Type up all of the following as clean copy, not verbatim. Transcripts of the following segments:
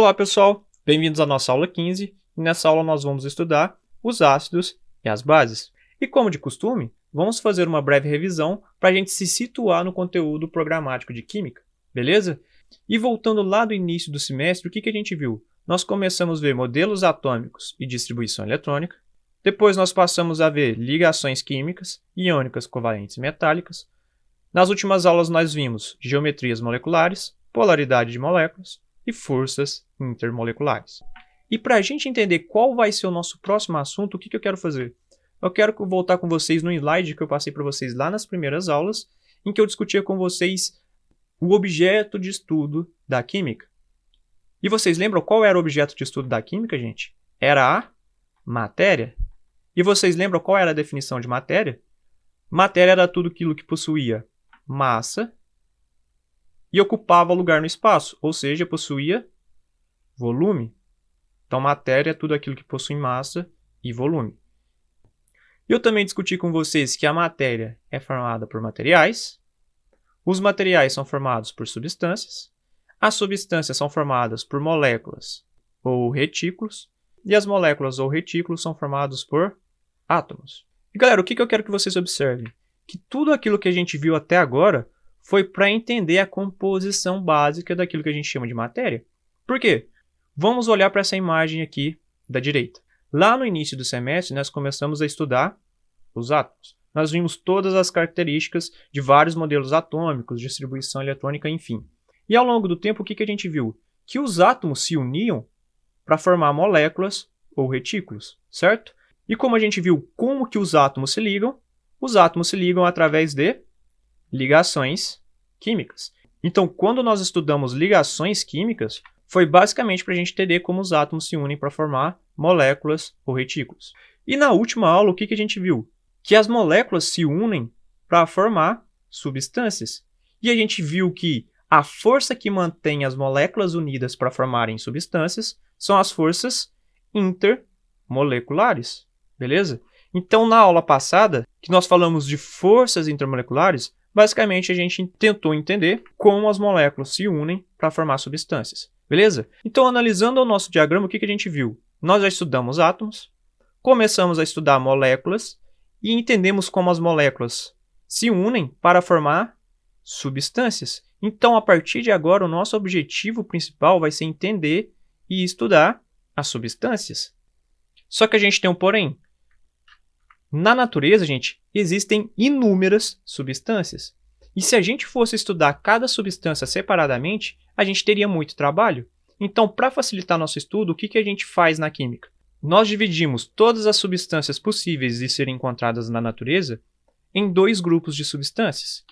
Olá pessoal, bem-vindos à nossa aula 15 e nessa aula nós vamos estudar os ácidos e as bases. E como de costume, vamos fazer uma breve revisão para a gente se situar no conteúdo programático de Química, beleza? E voltando lá do início do semestre, o que a gente viu? Nós começamos a ver modelos atômicos e distribuição eletrônica, depois nós passamos a ver ligações químicas, iônicas, covalentes e metálicas. Nas últimas aulas nós vimos geometrias moleculares, polaridade de moléculas e forças intermoleculares. E para a gente entender qual vai ser o nosso próximo assunto, o que eu quero fazer? Eu quero voltar com vocês no slide que eu passei para vocês lá nas primeiras aulas, em que eu discutia com vocês o objeto de estudo da química. E vocês lembram qual era o objeto de estudo da química, gente? Era a matéria. E vocês lembram qual era a definição de matéria? Matéria era tudo aquilo que possuía massa e ocupava lugar no espaço, ou seja, possuía volume. Então, matéria é tudo aquilo que possui massa e volume. Eu também discuti com vocês que a matéria é formada por materiais, os materiais são formados por substâncias, as substâncias são formadas por moléculas ou retículos, e as moléculas ou retículos são formados por átomos. E galera, o que eu quero que vocês observem? Que tudo aquilo que a gente viu até agora foi para entender a composição básica daquilo que a gente chama de matéria. Por quê? Vamos olhar para essa imagem aqui da direita. Lá no início do semestre, nós começamos a estudar os átomos. Nós vimos todas as características de vários modelos atômicos, distribuição eletrônica, enfim. E ao longo do tempo, o que a gente viu? Que os átomos se uniam para formar moléculas ou retículos, certo? E como a gente viu como que os átomos se ligam através de ligações químicas. Então, quando nós estudamos ligações químicas, foi basicamente para a gente entender como os átomos se unem para formar moléculas ou retículos. E na última aula, o que a gente viu? Que as moléculas se unem para formar substâncias. E a gente viu que a força que mantém as moléculas unidas para formarem substâncias são as forças intermoleculares. Beleza? Então, na aula passada, que nós falamos de forças intermoleculares, basicamente a gente tentou entender como as moléculas se unem para formar substâncias. Beleza? Então, analisando o nosso diagrama, o que a gente viu? Nós já estudamos átomos, começamos a estudar moléculas e entendemos como as moléculas se unem para formar substâncias. Então, a partir de agora, o nosso objetivo principal vai ser entender e estudar as substâncias. Só que a gente tem um porém. Na natureza, gente, existem inúmeras substâncias. E se a gente fosse estudar cada substância separadamente, a gente teria muito trabalho. Então, para facilitar nosso estudo, o que a gente faz na química? Nós dividimos todas as substâncias possíveis de serem encontradas na natureza em dois grupos de substâncias,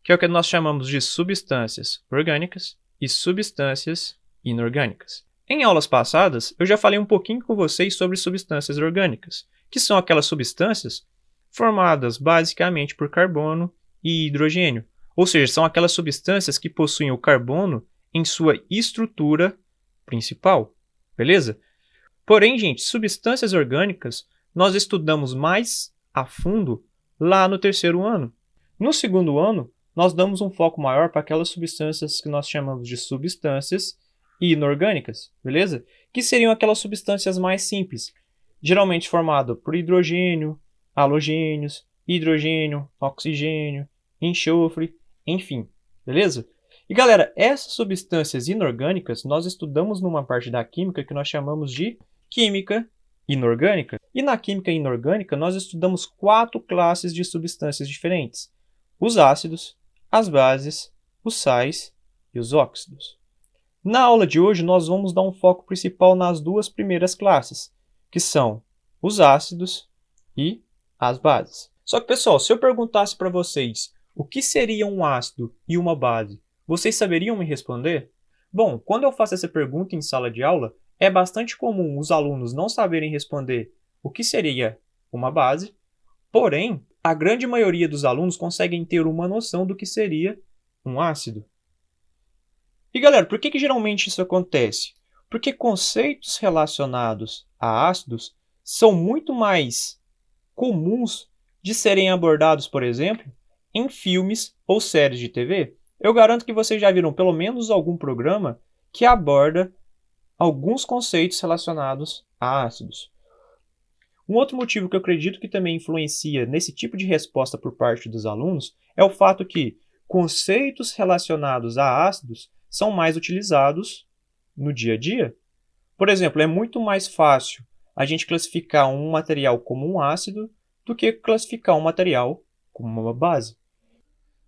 que é o que nós chamamos de substâncias orgânicas e substâncias inorgânicas. Em aulas passadas, eu já falei um pouquinho com vocês sobre substâncias orgânicas, que são aquelas substâncias formadas basicamente por carbono e hidrogênio, ou seja, são aquelas substâncias que possuem o carbono em sua estrutura principal, beleza? Porém, gente, substâncias orgânicas nós estudamos mais a fundo lá no terceiro ano. No segundo ano, nós damos um foco maior para aquelas substâncias que nós chamamos de substâncias inorgânicas, beleza? Que seriam aquelas substâncias mais simples, geralmente formadas por hidrogênio, halogênios, hidrogênio, oxigênio, enxofre, enfim, beleza? E galera, essas substâncias inorgânicas nós estudamos numa parte da química que nós chamamos de química inorgânica. E na química inorgânica nós estudamos 4 classes de substâncias diferentes: os ácidos, as bases, os sais e os óxidos. Na aula de hoje nós vamos dar um foco principal nas duas primeiras classes, que são os ácidos e as bases. Só que, pessoal, se eu perguntasse para vocês o que seria um ácido e uma base, vocês saberiam me responder? Bom, quando eu faço essa pergunta em sala de aula, é bastante comum os alunos não saberem responder o que seria uma base, porém, a grande maioria dos alunos conseguem ter uma noção do que seria um ácido. E galera, por que geralmente isso acontece? Porque conceitos relacionados a ácidos são muito mais comuns de serem abordados, por exemplo, em filmes ou séries de TV. Eu garanto que vocês já viram pelo menos algum programa que aborda alguns conceitos relacionados a ácidos. Um outro motivo que eu acredito que também influencia nesse tipo de resposta por parte dos alunos é o fato que conceitos relacionados a ácidos são mais utilizados no dia a dia. Por exemplo, é muito mais fácil a gente classificar um material como um ácido do que classificar um material como uma base.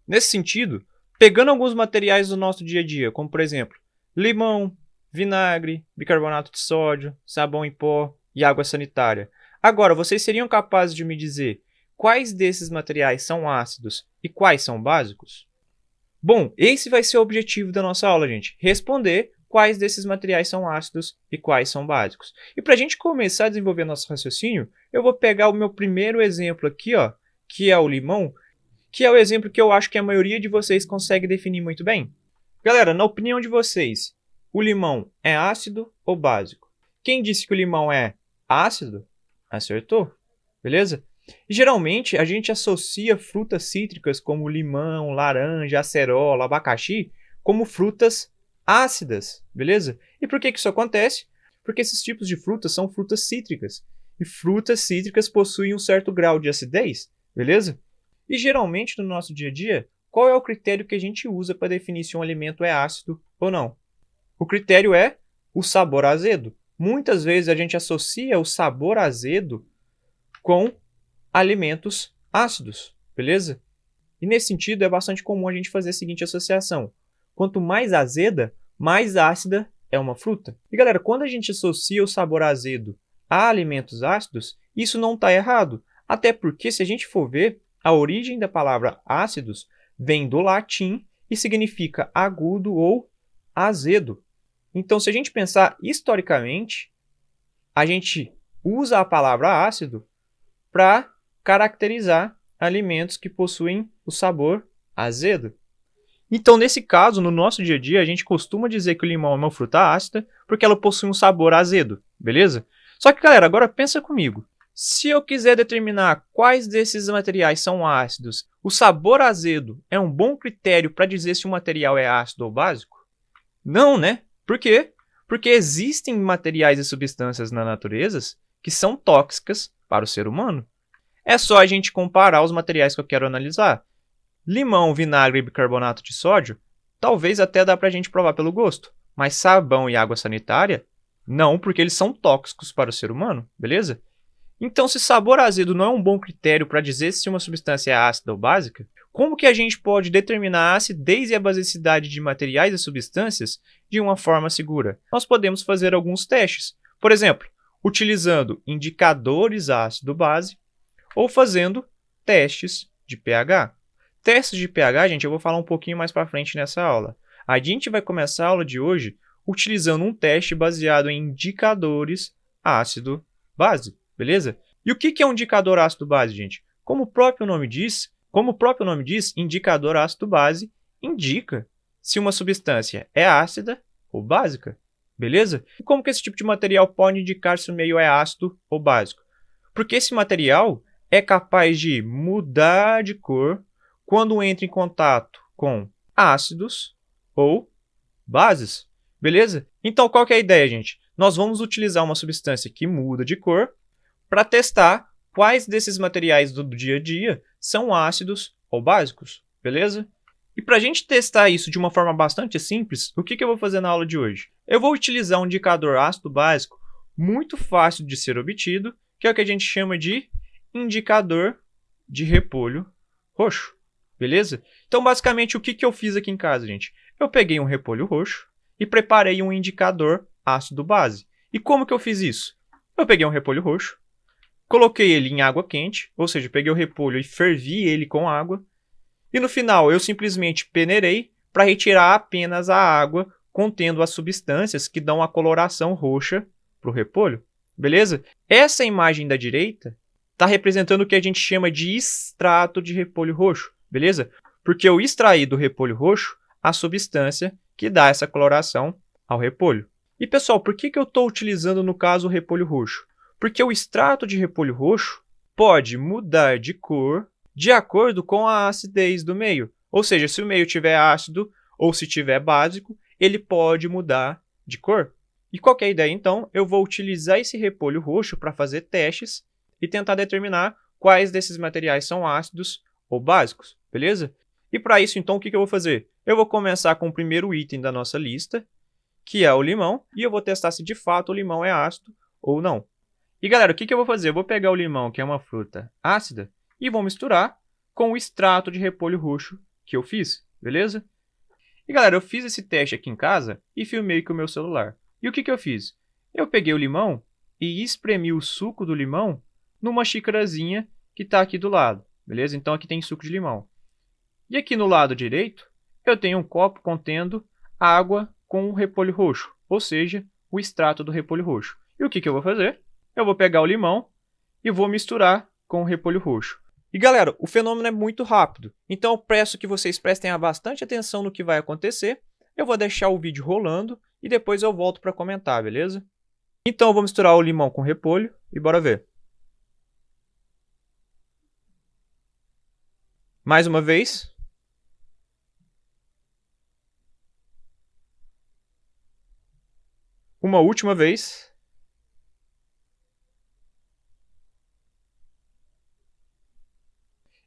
Nesse sentido, pegando alguns materiais do nosso dia a dia, como por exemplo, limão, vinagre, bicarbonato de sódio, sabão em pó e água sanitária. Agora, vocês seriam capazes de me dizer quais desses materiais são ácidos e quais são básicos? Bom, esse vai ser o objetivo da nossa aula, gente. Responder quais desses materiais são ácidos e quais são básicos. E para a gente começar a desenvolver nosso raciocínio, eu vou pegar o meu primeiro exemplo aqui, ó, que é o limão, que é o exemplo que eu acho que a maioria de vocês consegue definir muito bem. Galera, na opinião de vocês, o limão é ácido ou básico? Quem disse que o limão é ácido, acertou, beleza? E, geralmente, a gente associa frutas cítricas como limão, laranja, acerola, abacaxi como frutas ácidas, beleza? E por que isso acontece? Porque esses tipos de frutas são frutas cítricas. E frutas cítricas possuem um certo grau de acidez, beleza? E geralmente no nosso dia a dia, qual é o critério que a gente usa para definir se um alimento é ácido ou não? O critério é o sabor azedo. Muitas vezes a gente associa o sabor azedo com alimentos ácidos, beleza? E nesse sentido é bastante comum a gente fazer a seguinte associação. Quanto mais azeda, mais ácida é uma fruta. E galera, quando a gente associa o sabor azedo a alimentos ácidos, isso não está errado. Até porque, se a gente for ver, a origem da palavra ácidos vem do latim e significa agudo ou azedo. Então, se a gente pensar historicamente, a gente usa a palavra ácido para caracterizar alimentos que possuem o sabor azedo. Então, nesse caso, no nosso dia a dia, a gente costuma dizer que o limão é uma fruta ácida porque ela possui um sabor azedo, beleza? Só que, galera, agora pensa comigo. Se eu quiser determinar quais desses materiais são ácidos, o sabor azedo é um bom critério para dizer se o material é ácido ou básico? Não, né? Por quê? Porque existem materiais e substâncias na natureza que são tóxicas para o ser humano. É só a gente comparar os materiais que eu quero analisar. Limão, vinagre e bicarbonato de sódio, talvez até dá para a gente provar pelo gosto. Mas sabão e água sanitária, não, porque eles são tóxicos para o ser humano, beleza? Então, se sabor azedo não é um bom critério para dizer se uma substância é ácida ou básica, como que a gente pode determinar a acidez e a basicidade de materiais e substâncias de uma forma segura? Nós podemos fazer alguns testes. Por exemplo, utilizando indicadores ácido-base ou fazendo testes de pH. Testes de pH, gente, eu vou falar um pouquinho mais para frente nessa aula. A gente vai começar a aula de hoje utilizando um teste baseado em indicadores ácido-base, beleza? E o que é um indicador ácido-base, gente? Como o próprio nome diz, indicador ácido-base indica se uma substância é ácida ou básica, beleza? E como que esse tipo de material pode indicar se o meio é ácido ou básico? Porque esse material é capaz de mudar de cor quando entra em contato com ácidos ou bases, beleza? Então, qual que é a ideia, gente? Nós vamos utilizar uma substância que muda de cor para testar quais desses materiais do dia a dia são ácidos ou básicos, beleza? E para a gente testar isso de uma forma bastante simples, o que eu vou fazer na aula de hoje? Eu vou utilizar um indicador ácido básico muito fácil de ser obtido, que é o que a gente chama de indicador de repolho roxo, beleza? Então, basicamente, o que eu fiz aqui em casa, gente? Eu peguei um repolho roxo e preparei um indicador ácido-base. E como que eu fiz isso? Eu peguei um repolho roxo, coloquei ele em água quente, ou seja, peguei o repolho e fervi ele com água, e no final eu simplesmente peneirei para retirar apenas a água contendo as substâncias que dão a coloração roxa para o repolho, beleza? Essa imagem da direita está representando o que a gente chama de extrato de repolho roxo, beleza? Porque eu extraí do repolho roxo a substância que dá essa coloração ao repolho. E pessoal, por que eu estou utilizando no caso o repolho roxo? Porque o extrato de repolho roxo pode mudar de cor de acordo com a acidez do meio. Ou seja, se o meio tiver ácido ou se tiver básico, ele pode mudar de cor. E qual que é a ideia, então? Eu vou utilizar esse repolho roxo para fazer testes e tentar determinar quais desses materiais são ácidos ou básicos, beleza? E para isso, então, o que eu vou fazer? Eu vou começar com o primeiro item da nossa lista, que é o limão, e eu vou testar se de fato o limão é ácido ou não. E galera, o que eu vou fazer? Eu vou pegar o limão, que é uma fruta ácida, e vou misturar com o extrato de repolho roxo que eu fiz, beleza? E galera, eu fiz esse teste aqui em casa e filmei com o meu celular. E o que eu fiz? Eu peguei o limão e espremi o suco do limão numa xícarazinha que está aqui do lado, beleza? Então aqui tem suco de limão. E aqui no lado direito, eu tenho um copo contendo água com o repolho roxo, ou seja, o extrato do repolho roxo. E o que eu vou fazer? Eu vou pegar o limão e vou misturar com o repolho roxo. E galera, o fenômeno é muito rápido, então eu peço que vocês prestem bastante atenção no que vai acontecer. Eu vou deixar o vídeo rolando e depois eu volto para comentar, beleza? Então eu vou misturar o limão com o repolho e bora ver. Mais uma vez. Uma última vez.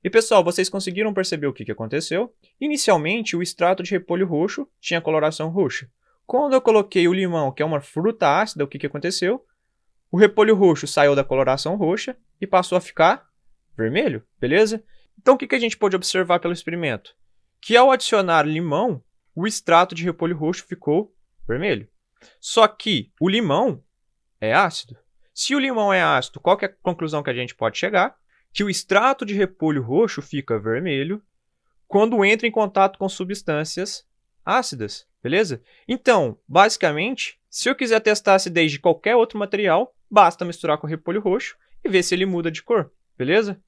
E pessoal, vocês conseguiram perceber o que aconteceu? Inicialmente, o extrato de repolho roxo tinha coloração roxa. Quando eu coloquei o limão, que é uma fruta ácida, o que aconteceu? O repolho roxo saiu da coloração roxa e passou a ficar vermelho, beleza? Então o que a gente pode observar pelo experimento? Que ao adicionar limão, o extrato de repolho roxo ficou vermelho. Só que o limão é ácido. Se o limão é ácido, qual que é a conclusão que a gente pode chegar? Que o extrato de repolho roxo fica vermelho quando entra em contato com substâncias ácidas, beleza? Então, basicamente, se eu quiser testar a acidez de qualquer outro material, basta misturar com o repolho roxo e ver se ele muda de cor, beleza?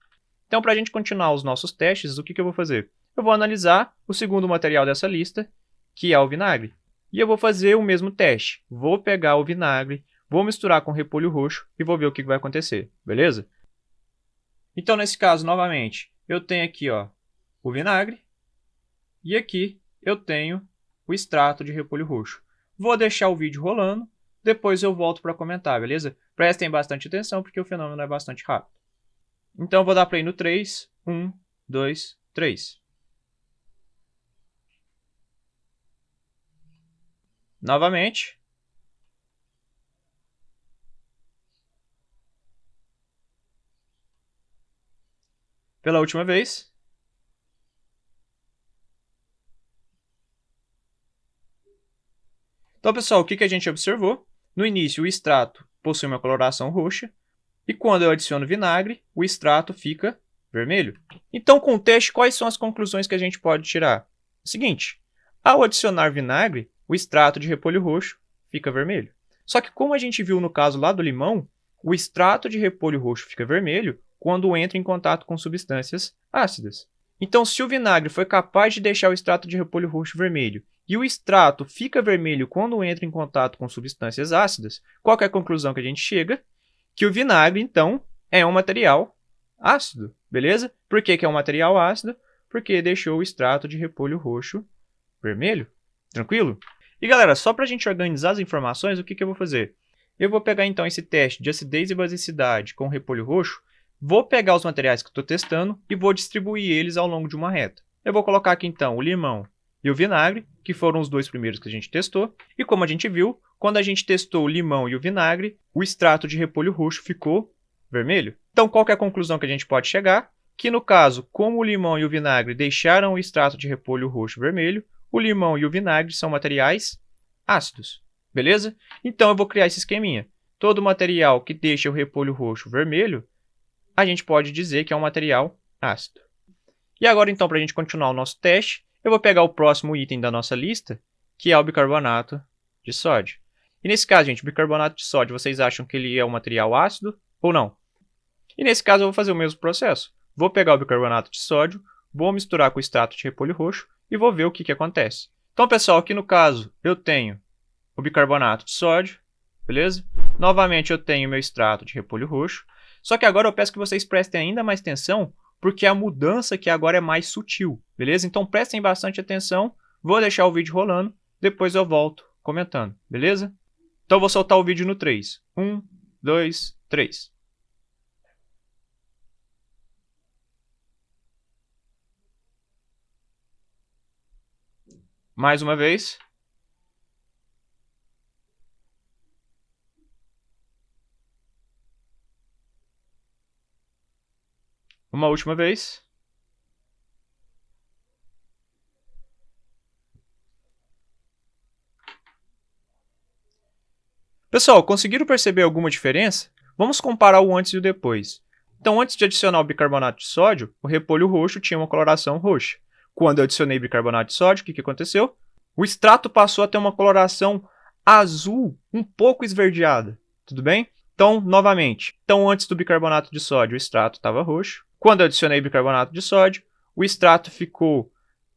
Então, para a gente continuar os nossos testes, o que eu vou fazer? Eu vou analisar o segundo material dessa lista, que é o vinagre. E eu vou fazer o mesmo teste. Vou pegar o vinagre, vou misturar com o repolho roxo e vou ver o que vai acontecer, beleza? Então, nesse caso, novamente, eu tenho aqui o vinagre e aqui eu tenho o extrato de repolho roxo. Vou deixar o vídeo rolando, depois eu volto para comentar, beleza? Prestem bastante atenção porque o fenômeno é bastante rápido. Então, eu vou dar play no 3. 1, 2, 3. Novamente. Pela última vez. Então, pessoal, o que a gente observou? No início, o extrato possui uma coloração roxa. E quando eu adiciono vinagre, o extrato fica vermelho. Então, com o teste, quais são as conclusões que a gente pode tirar? Seguinte, ao adicionar vinagre, o extrato de repolho roxo fica vermelho. Só que como a gente viu no caso lá do limão, o extrato de repolho roxo fica vermelho quando entra em contato com substâncias ácidas. Então, se o vinagre foi capaz de deixar o extrato de repolho roxo vermelho e o extrato fica vermelho quando entra em contato com substâncias ácidas, qual é a conclusão que a gente chega? Que o vinagre, então, é um material ácido, beleza? Por que é um material ácido? Porque deixou o extrato de repolho roxo vermelho. Tranquilo? E galera, só para a gente organizar as informações, o que eu vou fazer? Eu vou pegar então esse teste de acidez e basicidade com repolho roxo, vou pegar os materiais que eu estou testando e vou distribuir eles ao longo de uma reta. Eu vou colocar aqui então o limão e o vinagre, que foram os dois primeiros que a gente testou, e como a gente viu, quando a gente testou o limão e o vinagre, o extrato de repolho roxo ficou vermelho. Então, qual que é a conclusão que a gente pode chegar? Que no caso, como o limão e o vinagre deixaram o extrato de repolho roxo vermelho, o limão e o vinagre são materiais ácidos, beleza? Então, eu vou criar esse esqueminha. Todo material que deixa o repolho roxo vermelho, a gente pode dizer que é um material ácido. E agora, então, para a gente continuar o nosso teste, eu vou pegar o próximo item da nossa lista, que é o bicarbonato de sódio. E nesse caso, gente, o bicarbonato de sódio, vocês acham que ele é um material ácido ou não? E nesse caso, eu vou fazer o mesmo processo. Vou pegar o bicarbonato de sódio, vou misturar com o extrato de repolho roxo e vou ver o que acontece. Então, pessoal, aqui no caso, eu tenho o bicarbonato de sódio, beleza? Novamente, eu tenho meu extrato de repolho roxo. Só que agora eu peço que vocês prestem ainda mais atenção, porque a mudança aqui agora é mais sutil, beleza? Então, prestem bastante atenção. Vou deixar o vídeo rolando, depois eu volto comentando, beleza? Então eu vou soltar o vídeo no 3. 1, 2, 3. Mais uma vez. Uma última vez. Pessoal, conseguiram perceber alguma diferença? Vamos comparar o antes e o depois. Então, antes de adicionar o bicarbonato de sódio, o repolho roxo tinha uma coloração roxa. Quando eu adicionei bicarbonato de sódio, o que aconteceu? O extrato passou a ter uma coloração azul, um pouco esverdeada. Tudo bem? Então, novamente. Então, antes do bicarbonato de sódio, o extrato estava roxo. Quando eu adicionei bicarbonato de sódio, o extrato ficou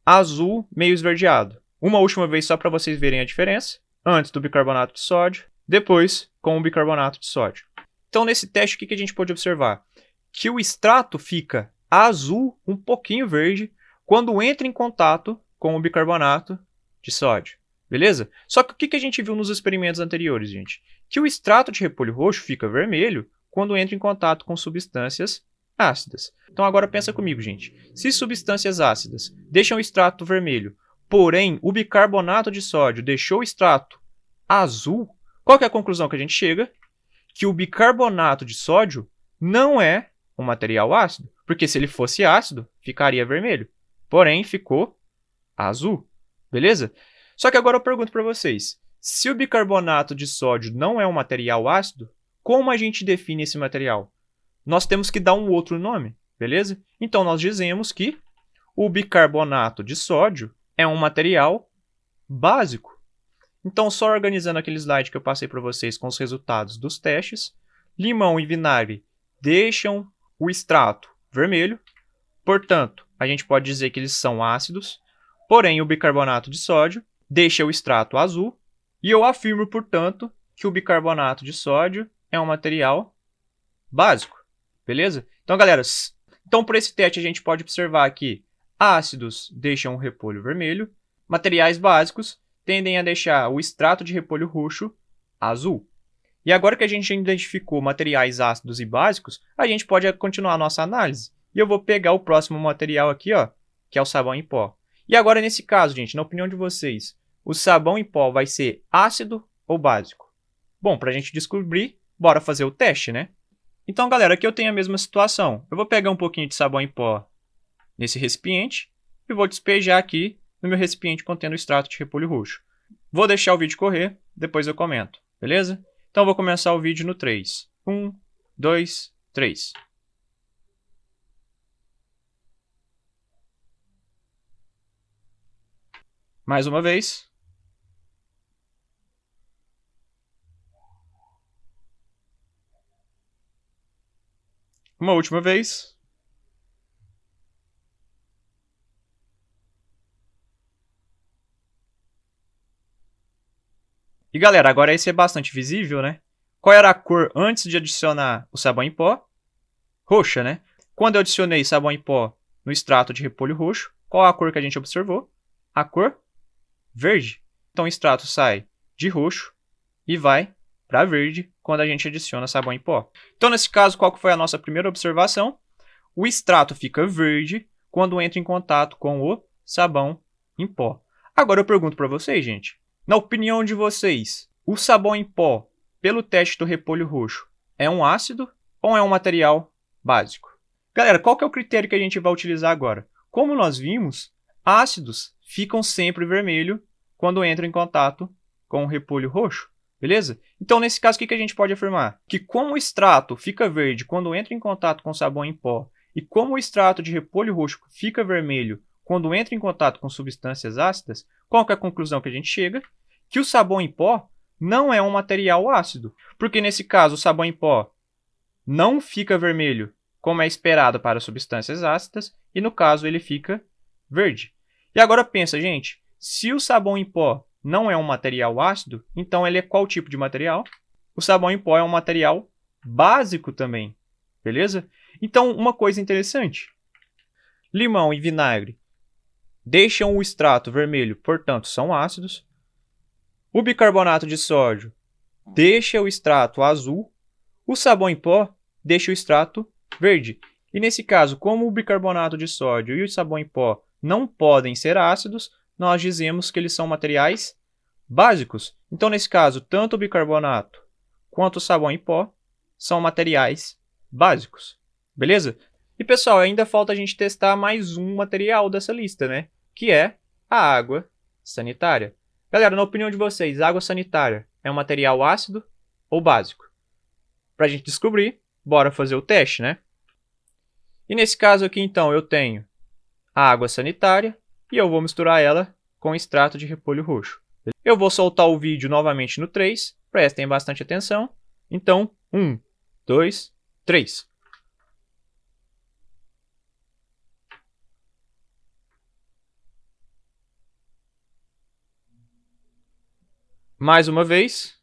azul, meio esverdeado. Uma última vez só para vocês verem a diferença. Antes do bicarbonato de sódio, depois com o bicarbonato de sódio. Então, nesse teste, o que a gente pode observar? Que o extrato fica azul, um pouquinho verde, quando entra em contato com o bicarbonato de sódio. Beleza? Só que o que a gente viu nos experimentos anteriores, gente? Que o extrato de repolho roxo fica vermelho quando entra em contato com substâncias ácidas. Então, agora pensa comigo, gente. Se substâncias ácidas deixam o extrato vermelho, porém o bicarbonato de sódio deixou o extrato azul, qual que é a conclusão que a gente chega? Que o bicarbonato de sódio não é um material ácido, porque se ele fosse ácido, ficaria vermelho. Porém, ficou azul. Beleza? Só que agora eu pergunto para vocês, se o bicarbonato de sódio não é um material ácido, como a gente define esse material? Nós temos que dar um outro nome, beleza? Então, nós dizemos que o bicarbonato de sódio é um material básico. Então, só organizando aquele slide que eu passei para vocês com os resultados dos testes, limão e vinagre deixam o extrato vermelho, portanto, a gente pode dizer que eles são ácidos, porém o bicarbonato de sódio deixa o extrato azul, e eu afirmo, portanto, que o bicarbonato de sódio é um material básico, beleza? Então, galera, por esse teste a gente pode observar que ácidos deixam o repolho vermelho, materiais básicos tendem a deixar o extrato de repolho roxo azul. E agora que a gente identificou materiais ácidos e básicos, a gente pode continuar a nossa análise. E eu vou pegar o próximo material aqui, ó, que é o sabão em pó. E agora, nesse caso, gente, na opinião de vocês, o sabão em pó vai ser ácido ou básico? Bom, para a gente descobrir, bora fazer o teste, né? Então, galera, aqui eu tenho a mesma situação. Eu vou pegar um pouquinho de sabão em pó nesse recipiente e vou despejar aqui no meu recipiente contendo o extrato de repolho roxo. Vou deixar o vídeo correr, depois eu comento, beleza? Então, eu vou começar o vídeo no 3. 1, 2, 3. Mais uma vez. Uma última vez. E galera, agora esse é bastante visível, né? Qual era a cor antes de adicionar o sabão em pó? Roxa, né? Quando eu adicionei sabão em pó no extrato de repolho roxo, qual a cor que a gente observou? A cor verde. Então o extrato sai de roxo e vai para verde quando a gente adiciona sabão em pó. Então nesse caso, qual que foi a nossa primeira observação? O extrato fica verde quando entra em contato com o sabão em pó. Agora eu pergunto para vocês, gente. Na opinião de vocês, o sabão em pó, pelo teste do repolho roxo, é um ácido ou é um material básico? Galera, qual que é o critério que a gente vai utilizar agora? Como nós vimos, ácidos ficam sempre vermelho quando entram em contato com o repolho roxo, beleza? Então, nesse caso, o que a gente pode afirmar? Que como o extrato fica verde quando entra em contato com sabão em pó e como o extrato de repolho roxo fica vermelho quando entra em contato com substâncias ácidas, qual que é a conclusão que a gente chega? Que o sabão em pó não é um material ácido, porque nesse caso o sabão em pó não fica vermelho como é esperado para substâncias ácidas e no caso ele fica verde. E agora pensa, gente, se o sabão em pó não é um material ácido, então ele é qual tipo de material? O sabão em pó é um material básico também, beleza? Então, uma coisa interessante, limão e vinagre deixam o extrato vermelho, portanto, são ácidos. O bicarbonato de sódio deixa o extrato azul, o sabão em pó deixa o extrato verde. E nesse caso, como o bicarbonato de sódio e o sabão em pó não podem ser ácidos, nós dizemos que eles são materiais básicos. Então, nesse caso, tanto o bicarbonato quanto o sabão em pó são materiais básicos. Beleza? E, pessoal, ainda falta a gente testar mais um material dessa lista, né? Que é a água sanitária. Galera, na opinião de vocês, a água sanitária é um material ácido ou básico? Para a gente descobrir, bora fazer o teste, né? E nesse caso aqui, então, eu tenho a água sanitária e eu vou misturar ela com extrato de repolho roxo. Eu vou soltar o vídeo novamente no 3, prestem bastante atenção. Então, 1, 2, 3. Mais uma vez.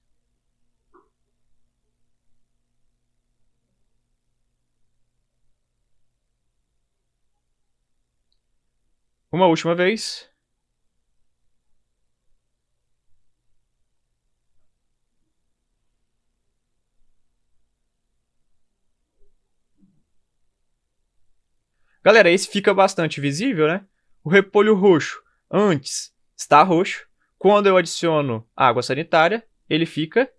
Uma última vez. Galera, esse fica bastante visível, né? O repolho roxo antes está roxo. Quando eu adiciono água sanitária, ele fica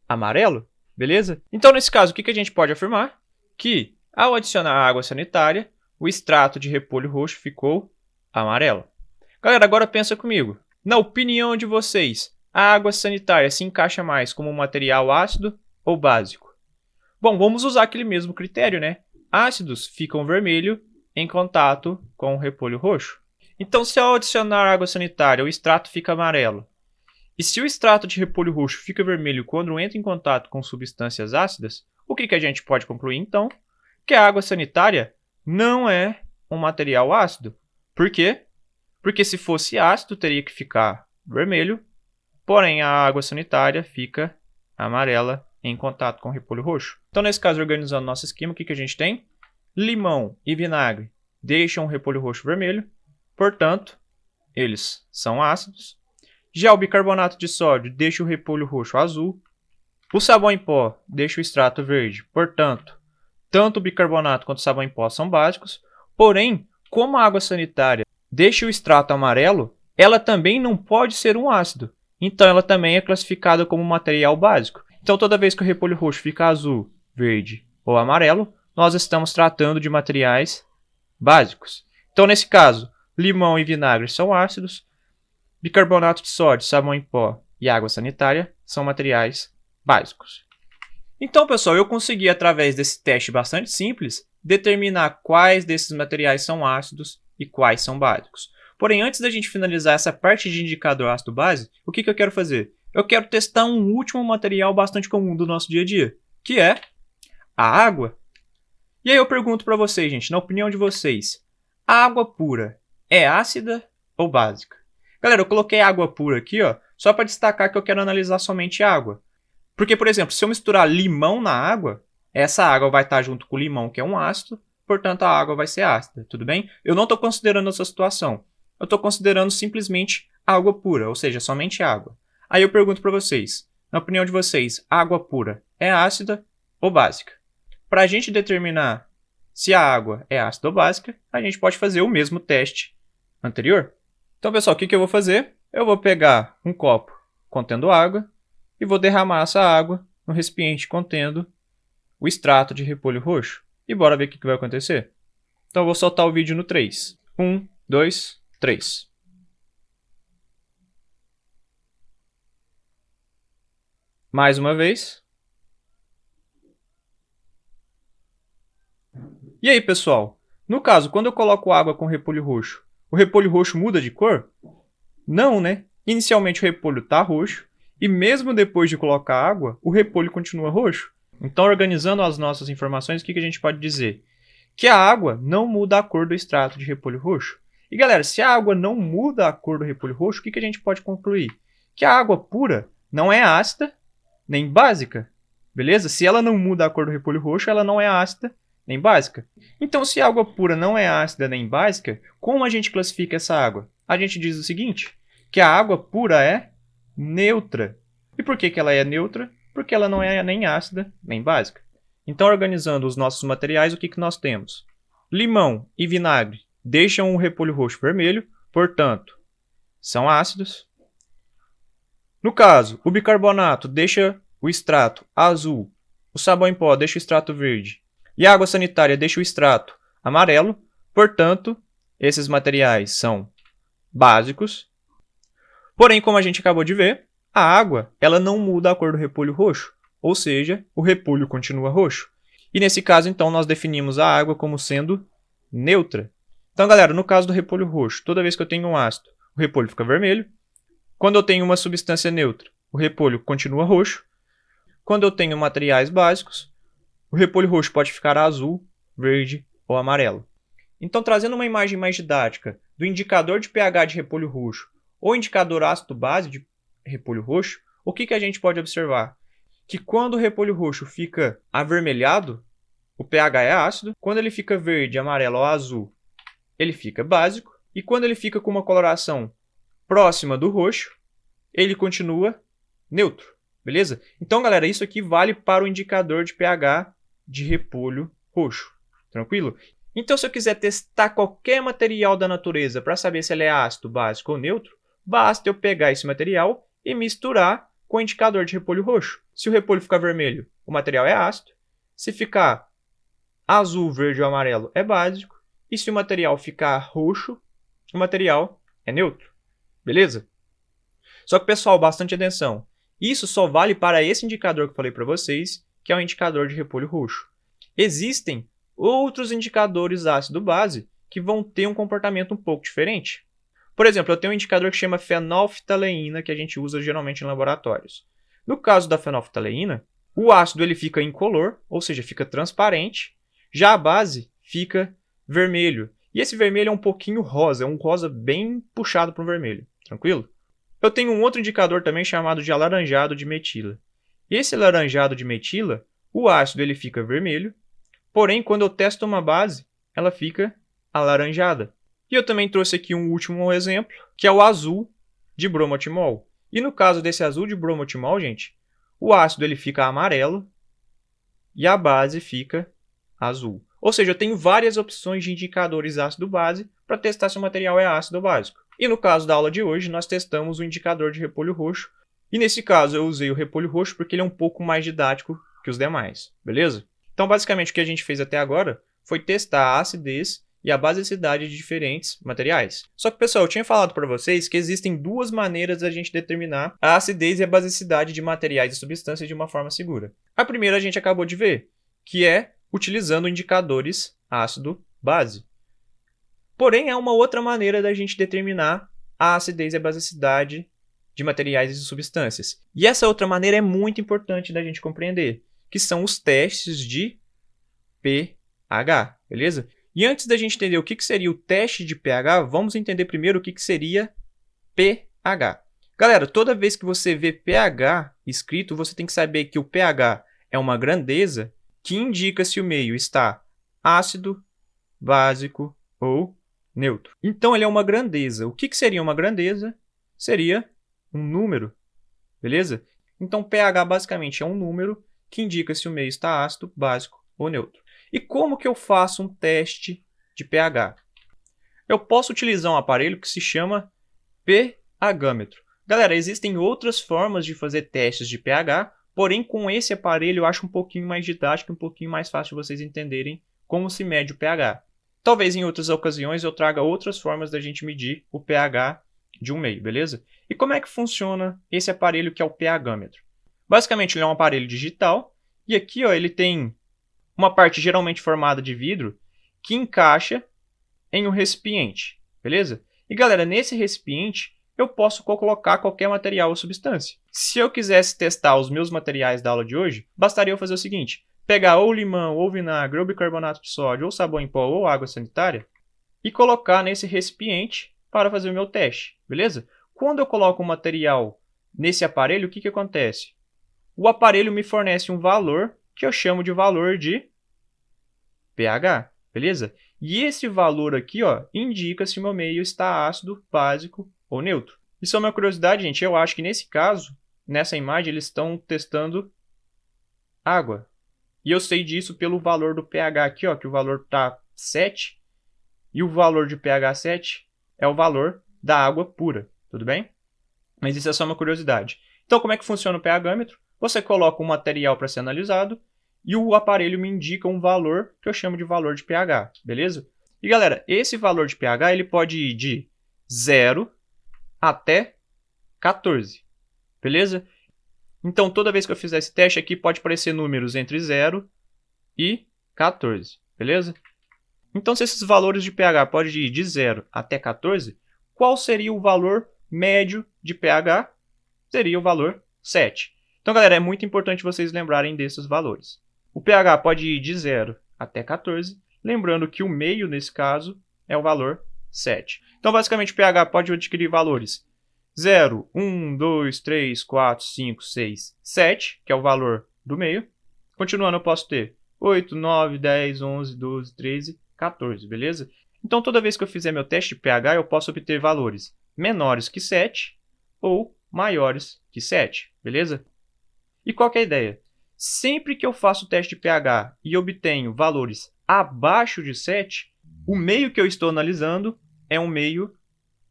amarelo, beleza? Então, nesse caso, o que a gente pode afirmar? Que, ao adicionar água sanitária, o extrato de repolho roxo ficou amarelo. Galera, agora pensa comigo. Na opinião de vocês, a água sanitária se encaixa mais como um material ácido ou básico? Bom, vamos usar aquele mesmo critério, né? Ácidos ficam vermelho em contato com o repolho roxo. Então, se ao adicionar água sanitária, o extrato fica amarelo, e se o extrato de repolho roxo fica vermelho quando entra em contato com substâncias ácidas, o que a gente pode concluir, então? Que a água sanitária não é um material ácido. Por quê? Porque se fosse ácido, teria que ficar vermelho, porém a água sanitária fica amarela em contato com o repolho roxo. Então, nesse caso, organizando nosso esquema, o que a gente tem? Limão e vinagre deixam o repolho roxo vermelho, portanto, eles são ácidos. Já o bicarbonato de sódio deixa o repolho roxo azul. O sabão em pó deixa o extrato verde, portanto, tanto o bicarbonato quanto o sabão em pó são básicos. Porém, como a água sanitária deixa o extrato amarelo, ela também não pode ser um ácido. Então, ela também é classificada como material básico. Então, toda vez que o repolho roxo fica azul, verde ou amarelo, nós estamos tratando de materiais básicos. Então, nesse caso, limão e vinagre são ácidos, bicarbonato de sódio, sabão em pó e água sanitária são materiais básicos. Então, pessoal, eu consegui, através desse teste bastante simples, determinar quais desses materiais são ácidos e quais são básicos. Porém, antes da gente finalizar essa parte de indicador ácido-base, o que eu quero fazer? Eu quero testar um último material bastante comum do nosso dia a dia, que é a água. E aí eu pergunto para vocês, gente, na opinião de vocês, a água pura é ácida ou básica? Galera, eu coloquei água pura aqui, ó, só para destacar que eu quero analisar somente água. Porque, por exemplo, se eu misturar limão na água, essa água vai estar junto com o limão, que é um ácido, portanto a água vai ser ácida, tudo bem? Eu não estou considerando essa situação. Eu estou considerando simplesmente água pura, ou seja, somente água. Aí eu pergunto para vocês, na opinião de vocês, água pura é ácida ou básica? Para a gente determinar se a água é ácida ou básica, a gente pode fazer o mesmo teste anterior. Então, pessoal, o que eu vou fazer? Eu vou pegar um copo contendo água e vou derramar essa água no recipiente contendo o extrato de repolho roxo. E bora ver o que vai acontecer. Então, eu vou soltar o vídeo no 3. 1, 2, 3. Mais uma vez. E aí, pessoal? No caso, quando eu coloco água com repolho roxo, o repolho roxo muda de cor? Não, né? Inicialmente o repolho está roxo e mesmo depois de colocar água, o repolho continua roxo. Então, organizando as nossas informações, o que a gente pode dizer? Que a água não muda a cor do extrato de repolho roxo. E galera, se a água não muda a cor do repolho roxo, o que a gente pode concluir? Que a água pura não é ácida nem básica, beleza? Se ela não muda a cor do repolho roxo, ela não é ácida nem básica. Então, se a água pura não é ácida nem básica, como a gente classifica essa água? A gente diz o seguinte, que a água pura é neutra. E por que ela é neutra? porque ela não é nem ácida nem básica. Então, organizando os nossos materiais, o que nós temos? Limão e vinagre deixam o repolho roxo vermelho, portanto, são ácidos. No caso, o bicarbonato deixa o extrato azul, o sabão em pó deixa o extrato verde e a água sanitária deixa o extrato amarelo, portanto, esses materiais são básicos. Porém, como a gente acabou de ver, a água ela não muda a cor do repolho roxo, ou seja, o repolho continua roxo. E nesse caso, então, nós definimos a água como sendo neutra. Então, galera, no caso do repolho roxo, toda vez que eu tenho um ácido, o repolho fica vermelho. Quando eu tenho uma substância neutra, o repolho continua roxo. Quando eu tenho materiais básicos, o repolho roxo pode ficar azul, verde ou amarelo. Então, trazendo uma imagem mais didática do indicador de pH de repolho roxo ou indicador ácido-base de repolho roxo, o que a gente pode observar? Que quando o repolho roxo fica avermelhado, o pH é ácido. Quando ele fica verde, amarelo ou azul, ele fica básico. E quando ele fica com uma coloração próxima do roxo, ele continua neutro. Beleza? Então, galera, isso aqui vale para o indicador de pH de repolho roxo. Tranquilo? Então, se eu quiser testar qualquer material da natureza para saber se ele é ácido, básico ou neutro, basta eu pegar esse material e misturar com o indicador de repolho roxo. Se o repolho ficar vermelho, o material é ácido. Se ficar azul, verde ou amarelo, é básico. E se o material ficar roxo, o material é neutro. Beleza? Só que, pessoal, bastante atenção. Isso só vale para esse indicador que eu falei para vocês, que é o indicador de repolho roxo. Existem outros indicadores ácido-base que vão ter um comportamento um pouco diferente. Por exemplo, eu tenho um indicador que chama fenolftaleína, que a gente usa geralmente em laboratórios. No caso da fenolftaleína, o ácido ele fica incolor, ou seja, fica transparente, já a base fica vermelho. E esse vermelho é um pouquinho rosa, é um rosa bem puxado para o vermelho. Tranquilo? Eu tenho um outro indicador também chamado de alaranjado de metila. Esse alaranjado de metila, o ácido ele fica vermelho, porém, quando eu testo uma base, ela fica alaranjada. E eu também trouxe aqui um último exemplo, que é o azul de bromotimol. E no caso desse azul de bromotimol, gente, o ácido ele fica amarelo e a base fica azul. Ou seja, eu tenho várias opções de indicadores ácido-base para testar se o material é ácido ou básico. E no caso da aula de hoje, nós testamos o indicador de repolho roxo. E nesse caso, eu usei o repolho roxo porque ele é um pouco mais didático que os demais, beleza? Então, basicamente, o que a gente fez até agora foi testar a acidez e a basicidade de diferentes materiais. Só que, pessoal, eu tinha falado para vocês que existem duas maneiras da gente determinar a acidez e a basicidade de materiais e substâncias de uma forma segura. A primeira a gente acabou de ver, que é utilizando indicadores ácido-base. Porém, há uma outra maneira da gente determinar a acidez e a basicidade de materiais e substâncias. E essa outra maneira é muito importante da gente compreender, que são os testes de pH, beleza? E antes da gente entender o que seria o teste de pH, vamos entender primeiro o que seria pH. Galera, toda vez que você vê pH escrito, você tem que saber que o pH é uma grandeza que indica se o meio está ácido, básico ou neutro. Então, ele é uma grandeza. O que seria uma grandeza? Seria um número, beleza? Então, pH basicamente é um número que indica se o meio está ácido, básico ou neutro. E como que eu faço um teste de pH? Eu posso utilizar um aparelho que se chama pH-metro. Galera, existem outras formas de fazer testes de pH, porém com esse aparelho eu acho um pouquinho mais didático, um pouquinho mais fácil de vocês entenderem como se mede o pH. Talvez em outras ocasiões eu traga outras formas da gente medir o pH de um meio, beleza? E como é que funciona esse aparelho que é o pH-metro? Basicamente ele é um aparelho digital e aqui ó, ele tem uma parte geralmente formada de vidro que encaixa em um recipiente, beleza? E galera, nesse recipiente eu posso colocar qualquer material ou substância. Se eu quisesse testar os meus materiais da aula de hoje, bastaria eu fazer o seguinte: pegar ou limão, ou vinagre, ou bicarbonato de sódio, ou sabão em pó, ou água sanitária e colocar nesse recipiente para fazer o meu teste, beleza? Quando eu coloco o material nesse aparelho, o que acontece? O aparelho me fornece um valor que eu chamo de valor de pH, beleza? E esse valor aqui ó, indica se o meu meio está ácido, básico ou neutro. Isso é uma curiosidade, gente. Eu acho que nesse caso, nessa imagem, eles estão testando água. E eu sei disso pelo valor do pH aqui, ó, que o valor está 7. E o valor de pH 7 é o valor da água pura, tudo bem? Mas isso é só uma curiosidade. Então, como é que funciona o pH-metro? Você coloca um material para ser analisado e o aparelho me indica um valor que eu chamo de valor de pH, beleza? E galera, esse valor de pH ele pode ir de 0 até 14, beleza? Então, toda vez que eu fizer esse teste aqui, pode aparecer números entre 0 e 14, beleza? Então, se esses valores de pH podem ir de 0 até 14, qual seria o valor médio de pH? Seria o valor 7. Então, galera, é muito importante vocês lembrarem desses valores. O pH pode ir de 0 até 14, lembrando que o meio, nesse caso, é o valor 7. Então, basicamente, o pH pode adquirir valores 0, 1, 2, 3, 4, 5, 6, 7, que é o valor do meio. Continuando, eu posso ter 8, 9, 10, 11, 12, 13, 14, beleza? Então, toda vez que eu fizer meu teste de pH, eu posso obter valores menores que 7 ou maiores que 7, beleza? E qual que é a ideia? Sempre que eu faço o teste de pH e obtenho valores abaixo de 7, o meio que eu estou analisando é um meio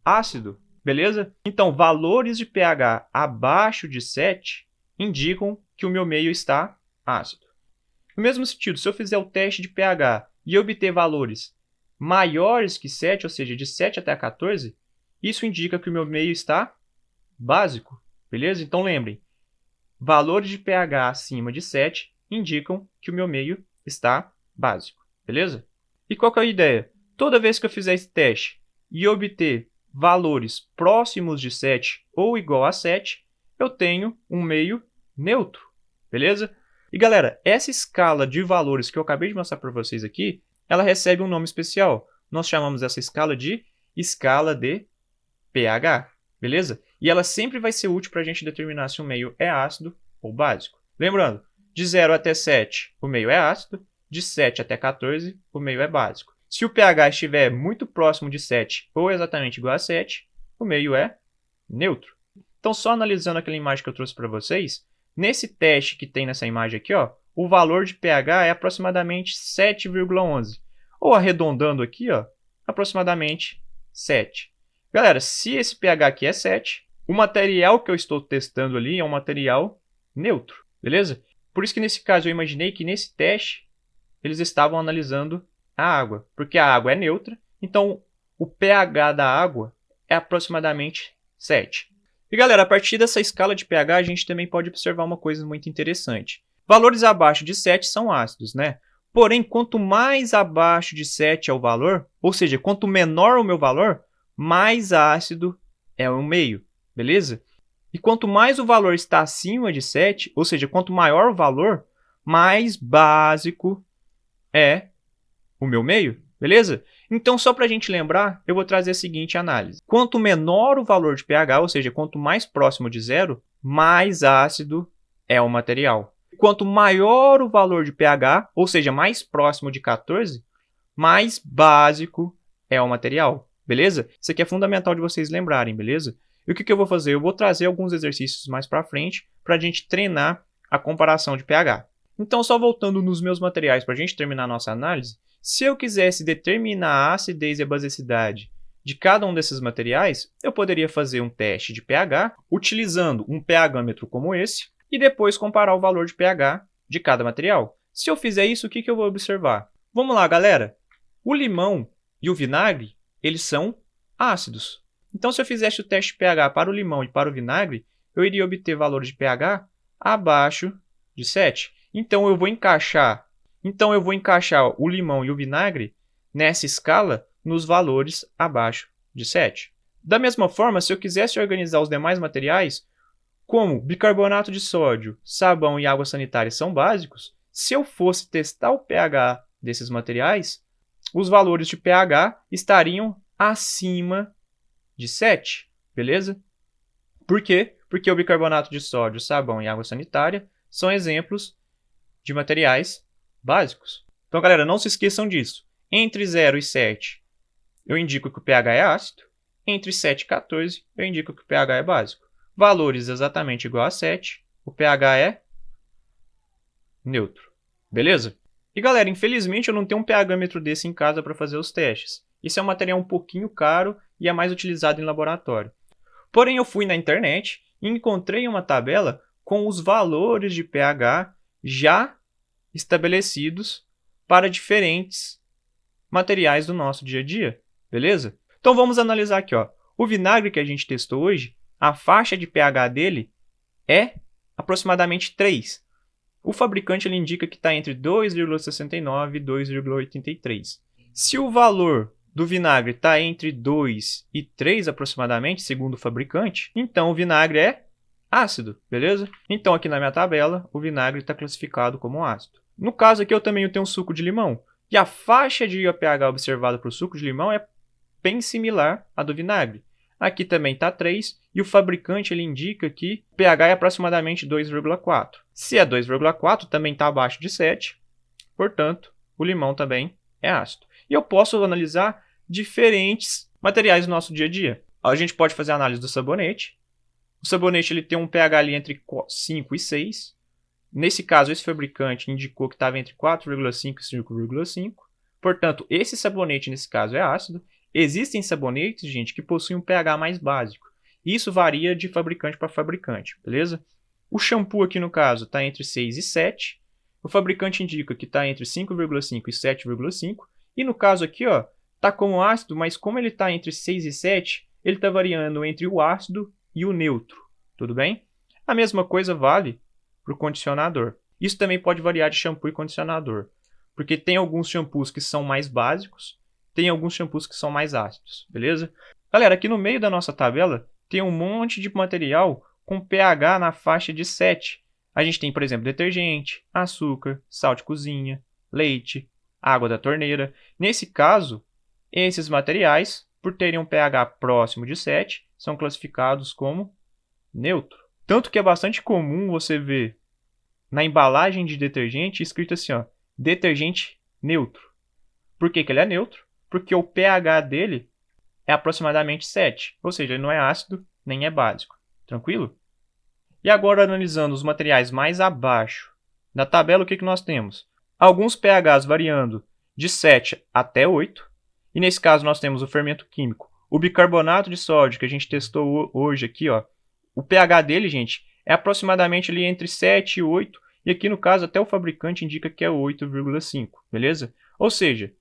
ácido, beleza? Então, valores de pH abaixo de 7 indicam que o meu meio está ácido. No mesmo sentido, se eu fizer o teste de pH e obter valores maiores que 7, ou seja, de 7 até 14, isso indica que o meu meio está básico, beleza? Então, lembrem, valores de pH acima de 7 indicam que o meu meio está básico, beleza? E qual que é a ideia? Toda vez que eu fizer esse teste e obter valores próximos de 7 ou igual a 7, eu tenho um meio neutro, beleza? E galera, essa escala de valores que eu acabei de mostrar para vocês aqui, ela recebe um nome especial. Nós chamamos essa escala de escala de pH, beleza? E ela sempre vai ser útil para a gente determinar se o meio é ácido ou básico. Lembrando, de 0 até 7 o meio é ácido, de 7 até 14 o meio é básico. Se o pH estiver muito próximo de 7 ou exatamente igual a 7, o meio é neutro. Então, só analisando aquela imagem que eu trouxe para vocês, nesse teste que tem nessa imagem aqui, ó, o valor de pH é aproximadamente 7,11. Ou arredondando aqui, ó, aproximadamente 7. Galera, se esse pH aqui é 7, o material que eu estou testando ali é um material neutro, beleza? Por isso que nesse caso eu imaginei que nesse teste eles estavam analisando a água, porque a água é neutra, então o pH da água é aproximadamente 7. E galera, a partir dessa escala de pH a gente também pode observar uma coisa muito interessante. Valores abaixo de 7 são ácidos, né? Porém, quanto mais abaixo de 7 é o valor, ou seja, quanto menor o meu valor, mais ácido é o meio, beleza? E quanto mais o valor está acima de 7, ou seja, quanto maior o valor, mais básico é o meu meio, beleza? Então, só para a gente lembrar, eu vou trazer a seguinte análise. Quanto menor o valor de pH, ou seja, quanto mais próximo de 0, mais ácido é o material. Quanto maior o valor de pH, ou seja, mais próximo de 14, mais básico é o material, beleza? Isso aqui é fundamental de vocês lembrarem, beleza? E o que eu vou fazer? Eu vou trazer alguns exercícios mais para frente para a gente treinar a comparação de pH. Então, só voltando nos meus materiais para a gente terminar a nossa análise, se eu quisesse determinar a acidez e a basicidade de cada um desses materiais, eu poderia fazer um teste de pH utilizando um pH-metro como esse e depois comparar o valor de pH de cada material. Se eu fizer isso, o que eu vou observar? Vamos lá, galera. O limão e o vinagre, eles são ácidos. Então, se eu fizesse o teste de pH para o limão e para o vinagre, eu iria obter valores de pH abaixo de 7. Então, eu vou encaixar o limão e o vinagre nessa escala nos valores abaixo de 7. Da mesma forma, se eu quisesse organizar os demais materiais, como bicarbonato de sódio, sabão e água sanitária são básicos, se eu fosse testar o pH desses materiais, os valores de pH estariam acima de 7, beleza? Por quê? Porque o bicarbonato de sódio, sabão e água sanitária são exemplos de materiais básicos. Então, galera, não se esqueçam disso. Entre 0 e 7, eu indico que o pH é ácido. Entre 7 e 14, eu indico que o pH é básico. Valores exatamente igual a 7, o pH é neutro. Beleza? E galera, infelizmente eu não tenho um pH-metro desse em casa para fazer os testes. Esse é um material um pouquinho caro e é mais utilizado em laboratório. Porém, eu fui na internet e encontrei uma tabela com os valores de pH já estabelecidos para diferentes materiais do nosso dia a dia. Beleza? Então vamos analisar aqui, ó. O vinagre que a gente testou hoje, a faixa de pH dele é aproximadamente 3. O fabricante ele indica que está entre 2,69 e 2,83. Se o valor do vinagre está entre 2 e 3 aproximadamente, segundo o fabricante, então o vinagre é ácido, beleza? Então aqui na minha tabela, o vinagre está classificado como ácido. No caso aqui eu também tenho um suco de limão, e a faixa de pH observada para o suco de limão é bem similar à do vinagre. Aqui também está 3 e o fabricante ele indica que o pH é aproximadamente 2,4. Se é 2,4, também está abaixo de 7, portanto, o limão também é ácido. E eu posso analisar diferentes materiais do nosso dia a dia. A gente pode fazer a análise do sabonete. O sabonete ele tem um pH ali entre 5 e 6. Nesse caso, esse fabricante indicou que estava entre 4,5 e 5,5. Portanto, esse sabonete, nesse caso, é ácido. Existem sabonetes, gente, que possuem um pH mais básico. Isso varia de fabricante para fabricante, beleza? O shampoo aqui, no caso, está entre 6 e 7. O fabricante indica que está entre 5,5 e 7,5. E no caso aqui, ó, está como ácido, mas como ele está entre 6 e 7, ele está variando entre o ácido e o neutro. Tudo bem? A mesma coisa vale para o condicionador. Isso também pode variar de shampoo e condicionador. Porque tem alguns shampoos que são mais básicos, tem alguns shampoos que são mais ácidos, beleza? Galera, aqui no meio da nossa tabela tem um monte de material com pH na faixa de 7. A gente tem, por exemplo, detergente, açúcar, sal de cozinha, leite, água da torneira. Nesse caso, esses materiais, por terem um pH próximo de 7, são classificados como neutro. Tanto que é bastante comum você ver na embalagem de detergente escrito assim, ó, detergente neutro. Por que que ele é neutro? Porque o pH dele é aproximadamente 7, ou seja, ele não é ácido nem é básico. Tranquilo? E agora, analisando os materiais mais abaixo da tabela, o que que nós temos? Alguns pHs variando de 7 até 8, e nesse caso nós temos o fermento químico. O bicarbonato de sódio, que a gente testou hoje aqui, ó, o pH dele, gente, é aproximadamente ali entre 7 e 8, e aqui no caso até o fabricante indica que é 8,5, beleza? Ou seja,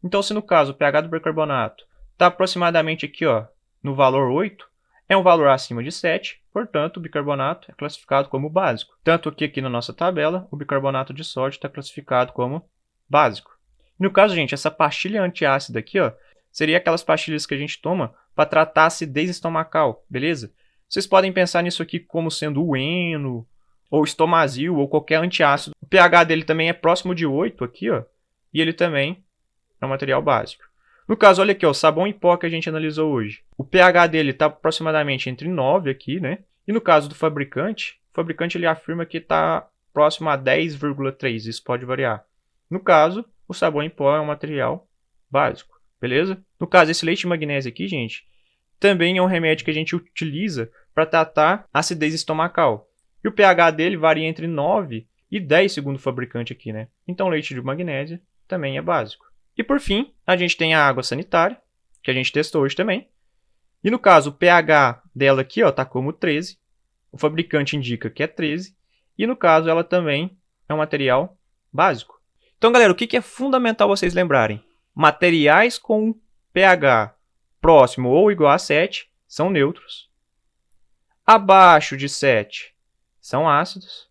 então se no caso o pH do bicarbonato está aproximadamente aqui, ó, no valor 8, é um valor acima de 7, portanto o bicarbonato é classificado como básico. Tanto que aqui na nossa tabela, o bicarbonato de sódio está classificado como básico. No caso, gente, essa pastilha antiácida aqui, ó, seria aquelas pastilhas que a gente toma para tratar a acidez estomacal, beleza? Vocês podem pensar nisso aqui como sendo o Eno, ou Estomazil, ou qualquer antiácido. O pH dele também é próximo de 8 aqui, ó, e ele também é um material básico. No caso, olha aqui, ó, o sabão em pó que a gente analisou hoje. O pH dele está aproximadamente entre 9 aqui, né? E no caso do fabricante, o fabricante ele afirma que está próximo a 10,3, isso pode variar. No caso, o sabão em pó é um material básico, beleza? No caso, esse leite de magnésio aqui, gente, também é um remédio que a gente utiliza para tratar acidez estomacal. E o pH dele varia entre 9 e 10, segundo o fabricante aqui, né? Então, o leite de magnésio também é básico. E por fim, a gente tem a água sanitária, que a gente testou hoje também. E no caso, o pH dela aqui está como 13. O fabricante indica que é 13. E no caso, ela também é um material básico. Então, galera, o que é fundamental vocês lembrarem? Materiais com pH próximo ou igual a 7 são neutros. Abaixo de 7 são ácidos.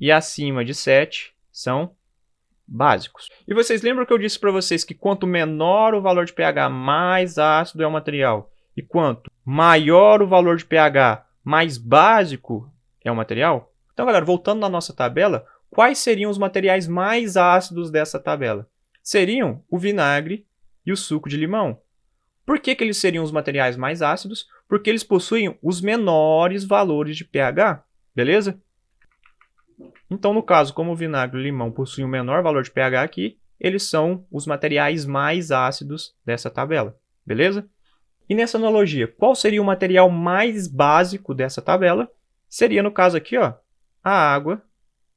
E acima de 7 são básicos. E vocês lembram que eu disse para vocês que quanto menor o valor de pH, mais ácido é o material. E quanto maior o valor de pH, mais básico é o material? Então, galera, voltando na nossa tabela, quais seriam os materiais mais ácidos dessa tabela? Seriam o vinagre e o suco de limão. Por que eles seriam os materiais mais ácidos? Porque eles possuem os menores valores de pH, beleza? Então, no caso, como o vinagre e o limão possuem o menor valor de pH aqui, eles são os materiais mais ácidos dessa tabela, beleza? E nessa analogia, qual seria o material mais básico dessa tabela? Seria, no caso aqui, ó, a água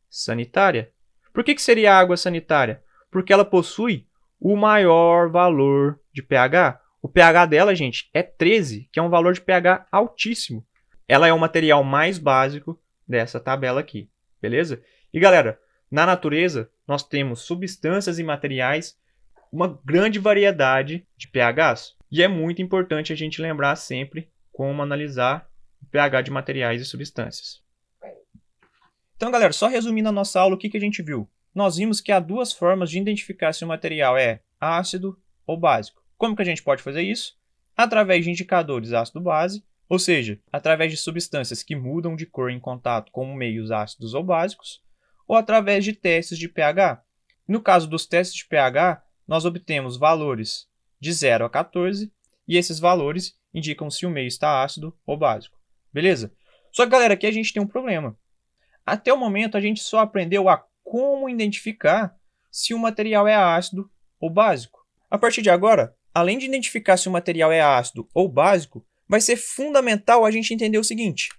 sanitária. Por que seria água sanitária? Porque ela possui o maior valor de pH. O pH dela, gente, é 13, que é um valor de pH altíssimo. Ela é o material mais básico dessa tabela aqui, beleza? E galera, na natureza nós temos substâncias e materiais, uma grande variedade de pHs. E é muito importante a gente lembrar sempre como analisar o pH de materiais e substâncias. Então, galera, só resumindo a nossa aula, o que a gente viu? Nós vimos que há duas formas de identificar se o material é ácido ou básico. Como que a gente pode fazer isso? Através de indicadores ácido-base, ou seja, através de substâncias que mudam de cor em contato com meios ácidos ou básicos, ou através de testes de pH. No caso dos testes de pH, nós obtemos valores de 0 a 14, e esses valores indicam se o meio está ácido ou básico. Beleza? Só que, galera, aqui a gente tem um problema. Até o momento, a gente só aprendeu a como identificar se o material é ácido ou básico. A partir de agora, além de identificar se o material é ácido ou básico, vai ser fundamental a gente entender o seguinte.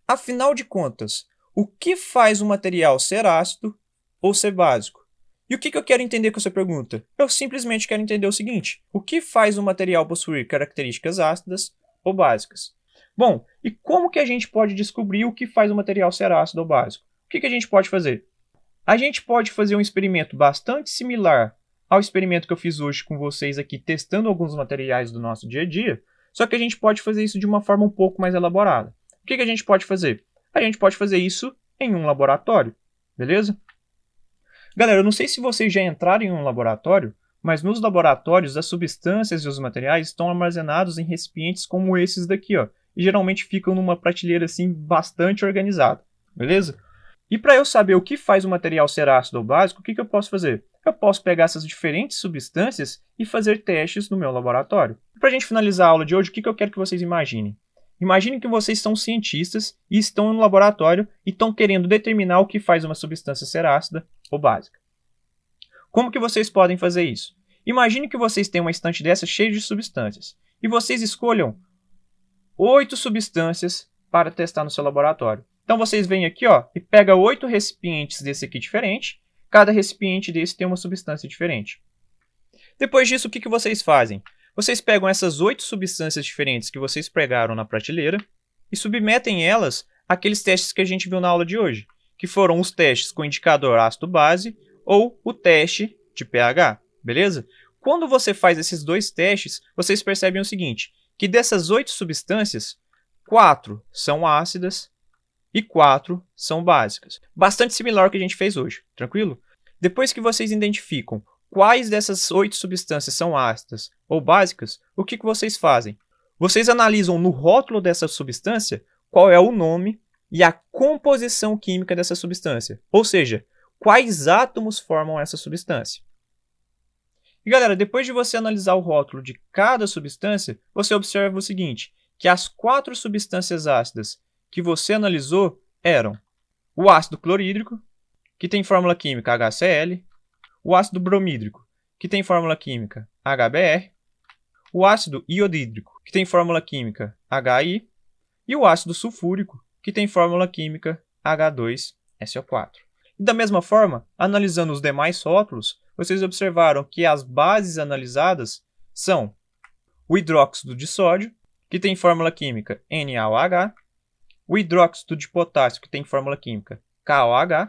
Afinal de contas, o que faz o material ser ácido ou ser básico? E o que eu quero entender com essa pergunta? Eu simplesmente quero entender o seguinte. O que faz o material possuir características ácidas ou básicas? Bom, e como que a gente pode descobrir o que faz o material ser ácido ou básico? O que a gente pode fazer? A gente pode fazer um experimento bastante similar ao experimento que eu fiz hoje com vocês aqui, testando alguns materiais do nosso dia a dia, só que a gente pode fazer isso de uma forma um pouco mais elaborada. O que a gente pode fazer? A gente pode fazer isso em um laboratório, beleza? Galera, eu não sei se vocês já entraram em um laboratório, mas nos laboratórios as substâncias e os materiais estão armazenados em recipientes como esses daqui, ó, e geralmente ficam numa prateleira assim bastante organizada, beleza? E para eu saber o que faz o material ser ácido ou básico, o que eu posso fazer? Eu posso pegar essas diferentes substâncias e fazer testes no meu laboratório. Para a gente finalizar a aula de hoje, o que eu quero que vocês imaginem? Imaginem que vocês são cientistas e estão no laboratório e estão querendo determinar o que faz uma substância ser ácida ou básica. Como que vocês podem fazer isso? Imagine que vocês têm uma estante dessa cheia de substâncias e vocês escolham 8 substâncias para testar no seu laboratório. Então vocês vêm aqui, ó, e pega 8 recipientes desse aqui diferente. Cada recipiente desse tem uma substância diferente. Depois disso, o que vocês fazem? Vocês pegam essas 8 substâncias diferentes que vocês pregaram na prateleira e submetem elas àqueles testes que a gente viu na aula de hoje, que foram os testes com indicador ácido-base ou o teste de pH, beleza? Quando você faz esses dois testes, vocês percebem o seguinte, que dessas 8 substâncias, 4 são ácidas e 4 são básicas. Bastante similar ao que a gente fez hoje, tranquilo? Depois que vocês identificam quais dessas 8 substâncias são ácidas ou básicas, o que vocês fazem? Vocês analisam no rótulo dessa substância qual é o nome e a composição química dessa substância, ou seja, quais átomos formam essa substância. E galera, depois de você analisar o rótulo de cada substância, você observa o seguinte, que as 4 substâncias ácidas que você analisou eram o ácido clorídrico, que tem fórmula química HCl, o ácido bromídrico, que tem fórmula química HBr, o ácido iodídrico, que tem fórmula química HI, e o ácido sulfúrico, que tem fórmula química H2SO4. E da mesma forma, analisando os demais rótulos, vocês observaram que as bases analisadas são o hidróxido de sódio, que tem fórmula química NaOH, o hidróxido de potássio, que tem fórmula química KOH,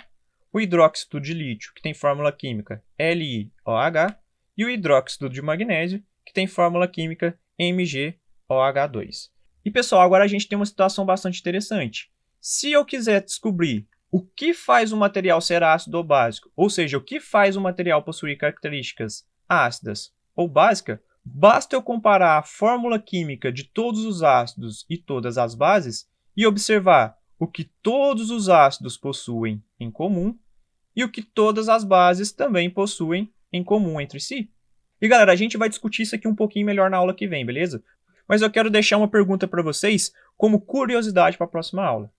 o hidróxido de lítio, que tem fórmula química LiOH, e o hidróxido de magnésio, que tem fórmula química MgOH2. E pessoal, agora a gente tem uma situação bastante interessante. Se eu quiser descobrir o que faz o material ser ácido ou básico, ou seja, o que faz o material possuir características ácidas ou básicas, basta eu comparar a fórmula química de todos os ácidos e todas as bases e observar o que todos os ácidos possuem em comum e o que todas as bases também possuem em comum entre si. E galera, a gente vai discutir isso aqui um pouquinho melhor na aula que vem, beleza? Mas eu quero deixar uma pergunta para vocês como curiosidade para a próxima aula.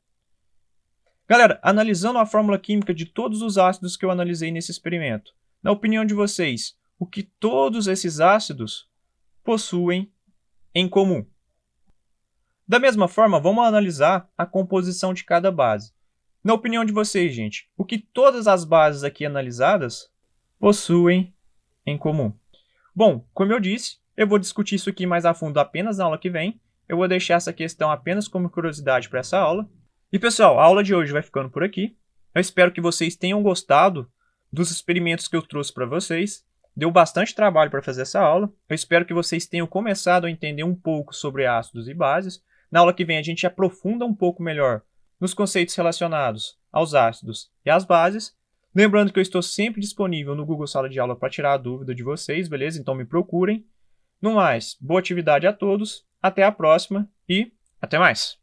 Galera, analisando a fórmula química de todos os ácidos que eu analisei nesse experimento, na opinião de vocês, o que todos esses ácidos possuem em comum? Da mesma forma, vamos analisar a composição de cada base. Na opinião de vocês, gente, o que todas as bases aqui analisadas possuem em comum? Bom, como eu disse, eu vou discutir isso aqui mais a fundo apenas na aula que vem. Eu vou deixar essa questão apenas como curiosidade para essa aula. E pessoal, a aula de hoje vai ficando por aqui. Eu espero que vocês tenham gostado dos experimentos que eu trouxe para vocês. Deu bastante trabalho para fazer essa aula. Eu espero que vocês tenham começado a entender um pouco sobre ácidos e bases. Na aula que vem a gente aprofunda um pouco melhor nos conceitos relacionados aos ácidos e às bases. Lembrando que eu estou sempre disponível no Google Sala de Aula para tirar a dúvida de vocês, beleza? Então me procurem. No mais, boa atividade a todos, até a próxima e até mais!